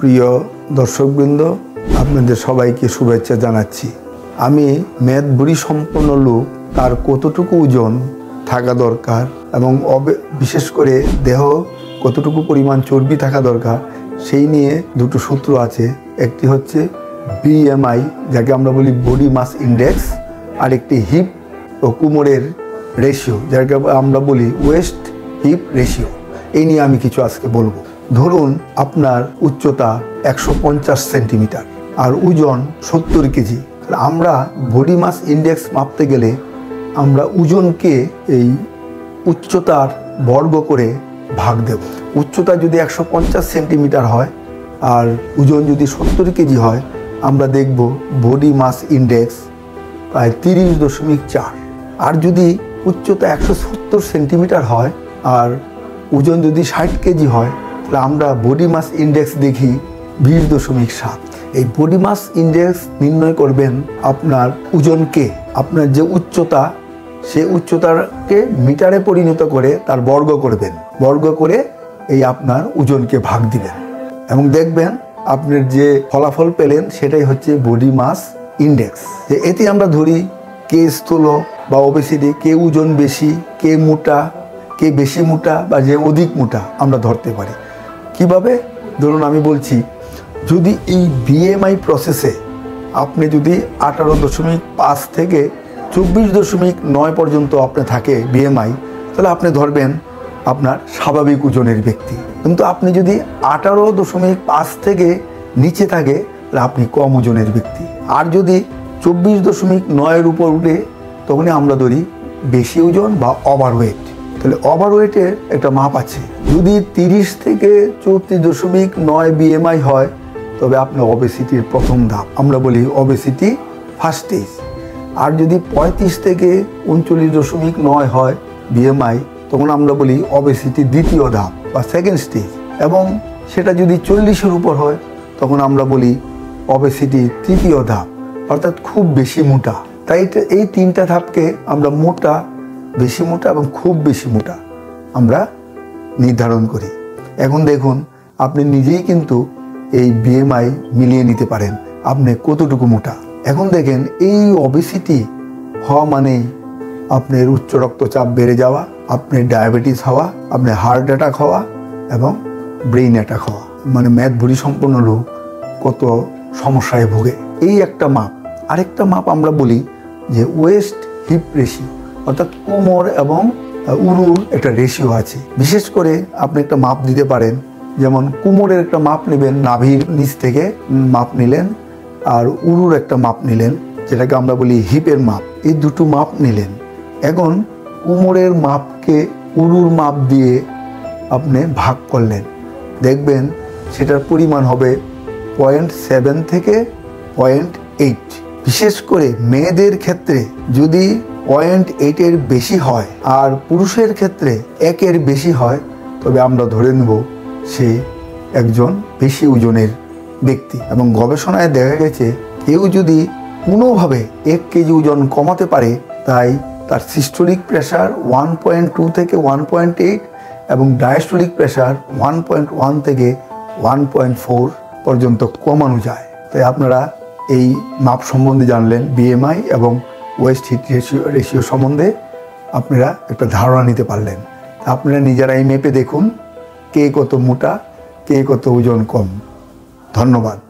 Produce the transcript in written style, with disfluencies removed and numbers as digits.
প্রিয় দর্শকবৃন্দ, আপনাদের সবাইকে শুভেচ্ছা জানাচ্ছি। আমি মেদ বুড়ি সম্পন্ন লোক, তার কতটুকু ওজন থাকা দরকার এবং বিশেষ করে দেহ কতটুকু পরিমাণ চর্বি থাকা দরকার সেই নিয়ে দুটো সূত্র আছে। একটি হচ্ছে BMI, যাকে আমরা বলি বডি মাস ইন্ডেক্স, আর একটি হিপ ও কোমরের রেশিও, যাকে আমরা বলি ওয়েস্ট হিপ রেশিও। এই নিয়ে আমি কিছু আজকে বলবো। ধরুন আপনার উচ্চতা 150 সেন্টিমিটার আর ওজন 70 কেজি। আমরা বডি মাস ইন্ডেক্স মাপতে গেলে আমরা ওজনকে এই উচ্চতার বর্গ করে ভাগ দেব। উচ্চতা যদি 150 সেন্টিমিটার হয় আর ওজন যদি 70 কেজি হয়, আমরা দেখব বডি মাস ইন্ডেক্স প্রায় 30.4। আর যদি উচ্চতা 170 সেন্টিমিটার হয় আর ওজন যদি 60 কেজি হয়, তাহলে আমরা বডি মাস ইন্ডেক্স দেখি 20.7। এই বডি মাস ইন্ডেক্স নির্ণয় করবেন আপনার ওজনকে, আপনার যে উচ্চতা সেই উচ্চতাকে মিটারে পরিণত করে তার বর্গ করবেন, বর্গ করে এই আপনার ওজনকে ভাগ দিবেন এবং দেখবেন আপনার যে ফলাফল পেলেন সেটাই হচ্ছে বডি মাস ইন্ডেক্স। যে এতে আমরা ধরি কে স্থূল বা ওবেসিটি, কে ওজন বেশি, কে মোটা, কে বেশি মোটা বা যে অধিক মোটা আমরা ধরতে পারি। কিভাবে? ধরুন আমি বলছি, যদি এই BMI প্রসেসে আপনি যদি 18.5 থেকে 24.9 পর্যন্ত আপনি থাকে BMI, তাহলে আপনি ধরবেন আপনার স্বাভাবিক ওজনের ব্যক্তি। কিন্তু আপনি যদি 18.5 থেকে নিচে থাকে, তাহলে আপনি কম ওজনের ব্যক্তি। আর যদি 24.9 উপর উঠে, তখনই আমরা ধরি বেশি ওজন বা ওভারওয়েট। তাহলে ওভারওয়েটের একটা মাপ আছে। যদি 30 থেকে 34.9 BMI হয়, তবে আপনার ওবেসিটির প্রথম ধাপ, আমরা বলি ওবেসিটি ফার্স্ট স্টেজ। আর যদি 35 থেকে 39.9 হয় BMI, তখন আমরা বলি ওবেসিটি দ্বিতীয় ধাপ বা সেকেন্ড স্টেজ। এবং সেটা যদি 40-এর উপর হয়, তখন আমরা বলি ওবেসিটি তৃতীয় ধাপ, অর্থাৎ খুব বেশি মোটা। তাই এই তিনটা ধাপকে আমরা মোটা, বেশি মোটা এবং খুব বেশি মোটা আমরা নির্ধারণ করি। এখন দেখুন, আপনি নিজেই কিন্তু এই BMI মিলিয়ে নিতে পারেন আপনি কতটুকু মোটা। এখন দেখেন, এই ওবেসিটি হওয়া মানেই আপনার উচ্চ রক্তচাপ বেড়ে যাওয়া, আপনার ডায়াবেটিস হওয়া, আপনার হার্ট অ্যাটাক হওয়া এবং ব্রেইন অ্যাটাক হওয়া। মানে মেদ ভুঁড়ি সম্পন্ন লোক কত সমস্যায় ভোগে। এই একটা মাপ। আরেকটা মাপ আমরা বলি যে ওয়েস্ট হিপ রেশিও, অর্থাৎ কোমর এবং উরুর একটা রেশিও আছে। বিশেষ করে আপনি একটা মাপ দিতে পারেন, যেমন কোমরের একটা মাপ নেবেন, নাভির নিচ থেকে মাপ নিলেন, আর উরুর একটা মাপ নিলেন, যেটাকে আমরা বলি হিপের মাপ। এই দুটো মাপ নিলেন। এখন কোমরের মাপকে উরুর মাপ দিয়ে আপনি ভাগ করলেন, দেখবেন সেটার পরিমাণ হবে 0.7 থেকে 0.8। বিশেষ করে মেয়েদের ক্ষেত্রে যদি 0.8-এর বেশি হয় আর পুরুষের ক্ষেত্রে 1-এর বেশি হয়, তবে আমরা ধরে নেব সে একজন বেশি ওজনের ব্যক্তি। এবং গবেষণায় দেখা গেছে, কেউ যদি কোনোভাবে 1 কেজি ওজন কমাতে পারে, তাই তার সিস্টোলিক প্রেশার 1.2 থেকে 1.8 এবং ডায়াস্টোলিক প্রেশার 1.1 থেকে 1.4 পর্যন্ত কমানো যায়। তাই আপনারা এই মাপ সম্বন্ধে জানলেন, BMI এবং ওয়েস্ট হিপ রেশিও সম্বন্ধে আপনারা একটা ধারণা নিতে পারলেন। আপনারা নিজেরাই মেপে দেখুন কে কত মোটা, কে কত ওজন কম। ধন্যবাদ।